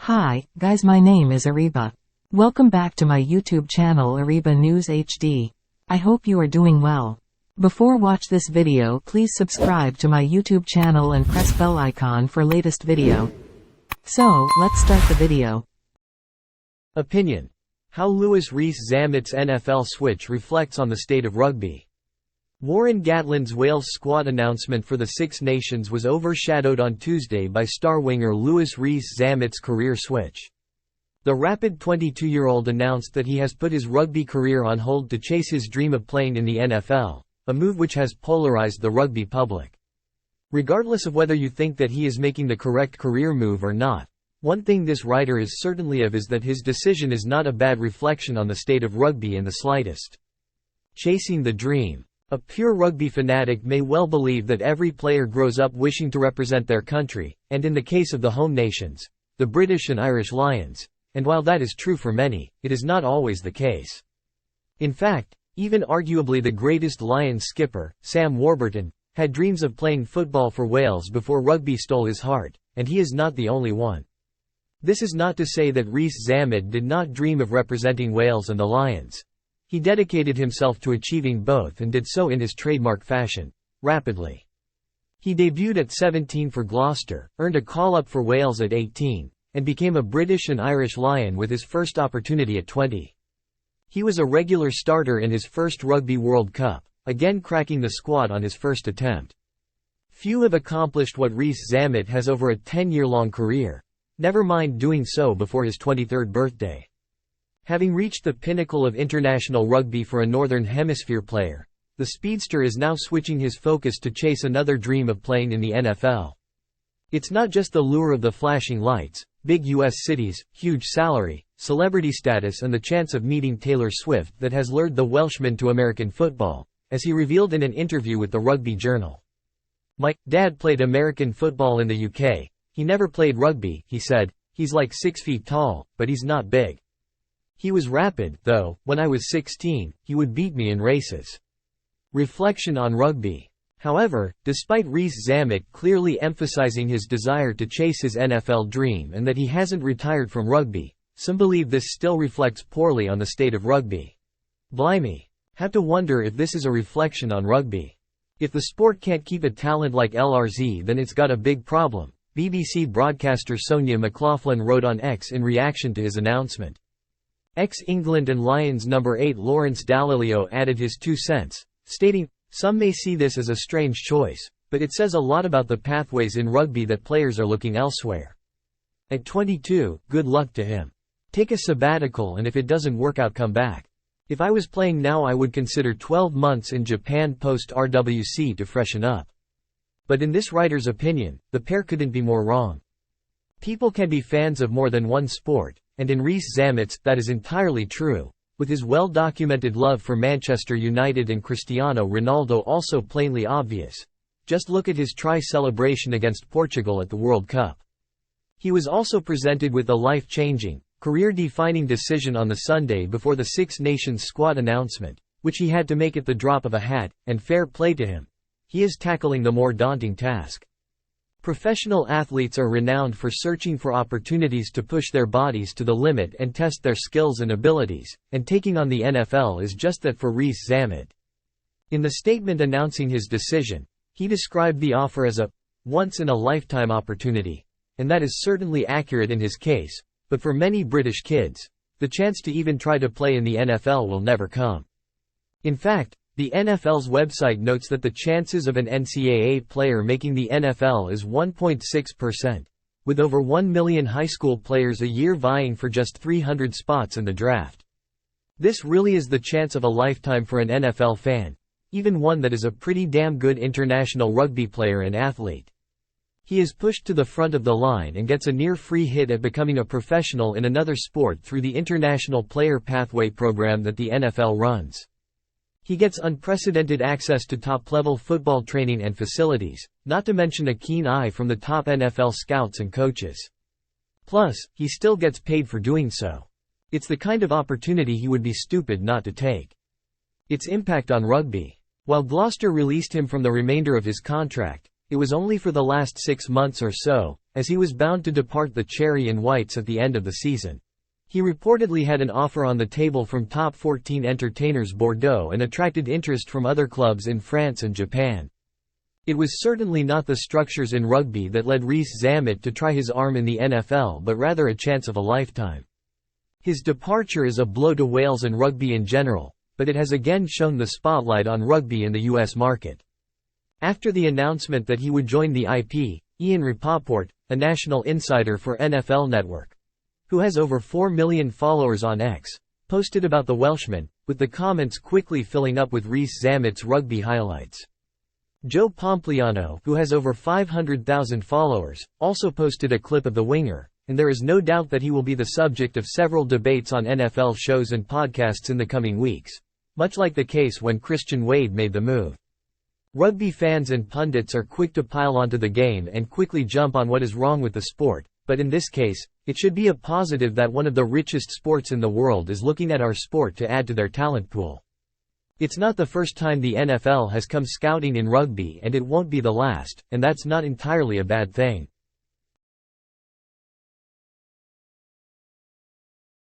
Hi, guys, my name is Ariba. Welcome back to my YouTube channel Ariba News HD. I hope you are doing well. Before watch this video, please subscribe to my YouTube channel and press bell icon for latest video. So, let's start the video. Opinion. How Louis Rees-Zammit's NFL switch reflects on the state of rugby. Warren Gatland's Wales squad announcement for the Six Nations was overshadowed on Tuesday by star winger Louis Rees-Zammit's career switch. The rapid 22-year-old announced that he has put his rugby career on hold to chase his dream of playing in the NFL, a move which has polarized the rugby public. Regardless of whether you think that he is making the correct career move or not, one thing this writer is certainly of is that his decision is not a bad reflection on the state of rugby in the slightest. Chasing the dream. A pure rugby fanatic may well believe that every player grows up wishing to represent their country, and in the case of the home nations, the British and Irish Lions, and while that is true for many, it is not always the case. In fact, even arguably the greatest Lions skipper, Sam Warburton, had dreams of playing football for Wales before rugby stole his heart, and he is not the only one. This is not to say that Rees-Zammit did not dream of representing Wales and the Lions. He dedicated himself to achieving both and did so in his trademark fashion, rapidly. He debuted at 17 for Gloucester, earned a call-up for Wales at 18, and became a British and Irish Lion with his first opportunity at 20. He was a regular starter in his first Rugby World Cup, again cracking the squad on his first attempt. Few have accomplished what Rees-Zammit has over a 10-year-long career, never mind doing so before his 23rd birthday. Having reached the pinnacle of international rugby for a Northern Hemisphere player, the speedster is now switching his focus to chase another dream of playing in the NFL. It's not just the lure of the flashing lights, big US cities, huge salary, celebrity status and the chance of meeting Taylor Swift that has lured the Welshman to American football, as he revealed in an interview with the Rugby Journal. "My dad played American football in the UK, he never played rugby," he said. "He's like 6 feet tall, but he's not big. He was rapid, though. When I was 16, he would beat me in races." Reflection on rugby. However, despite Rees-Zammit clearly emphasizing his desire to chase his NFL dream and that he hasn't retired from rugby, some believe this still reflects poorly on the state of rugby. Blimey. Have to wonder if this is a reflection on rugby. If the sport can't keep a talent like LRZ, then it's got a big problem, BBC broadcaster Sonia McLaughlin wrote on X in reaction to his announcement. Ex-England and Lions number 8 Lawrence Dallaglio added his 2 cents, stating, "Some may see this as a strange choice, but it says a lot about the pathways in rugby that players are looking elsewhere. At 22, good luck to him. Take a sabbatical and if it doesn't work out, come back. If I was playing now I would consider 12 months in Japan post-RWC to freshen up." But in this writer's opinion, the pair couldn't be more wrong. People can be fans of more than one sport, and in Rees-Zammit's, that is entirely true, with his well-documented love for Manchester United and Cristiano Ronaldo also plainly obvious. Just look at his try celebration against Portugal at the World Cup. He was also presented with a life-changing, career-defining decision on the Sunday before the Six Nations squad announcement, which he had to make at the drop of a hat, and fair play to him. He is tackling the more daunting task. Professional athletes are renowned for searching for opportunities to push their bodies to the limit and test their skills and abilities, and taking on the NFL is just that for Rees-Zammit. In the statement announcing his decision, he described the offer as a once-in-a-lifetime opportunity, and that is certainly accurate in his case, but for many British kids, the chance to even try to play in the NFL will never come. In fact, the NFL's website notes that the chances of an NCAA player making the NFL is 1.6%, with over 1 million high school players a year vying for just 300 spots in the draft. This really is the chance of a lifetime for an NFL fan, even one that is a pretty damn good international rugby player and athlete. He is pushed to the front of the line and gets a near-free hit at becoming a professional in another sport through the International Player Pathway program that the NFL runs. He gets unprecedented access to top-level football training and facilities, not to mention a keen eye from the top NFL scouts and coaches. Plus, he still gets paid for doing so. It's the kind of opportunity he would be stupid not to take. Its impact on rugby. While Gloucester released him from the remainder of his contract, it was only for the last 6 months or so, as he was bound to depart the Cherry and Whites at the end of the season. He reportedly had an offer on the table from top 14 entertainers Bordeaux and attracted interest from other clubs in France and Japan. It was certainly not the structures in rugby that led Rees-Zammit to try his arm in the NFL, but rather a chance of a lifetime. His departure is a blow to Wales and rugby in general, but it has again shone the spotlight on rugby in the US market. After the announcement that he would join the IP, Ian Rapoport, a national insider for NFL Network, who has over 4 million followers on X, posted about the Welshman, with the comments quickly filling up with Rees-Zammit's rugby highlights. Joe Pompliano, who has over 500,000 followers, also posted a clip of the winger, and there is no doubt that he will be the subject of several debates on NFL shows and podcasts in the coming weeks, much like the case when Christian Wade made the move. Rugby fans and pundits are quick to pile onto the game and quickly jump on what is wrong with the sport, but in this case, it should be a positive that one of the richest sports in the world is looking at our sport to add to their talent pool. It's not the first time the NFL has come scouting in rugby, and it won't be the last, and that's not entirely a bad thing.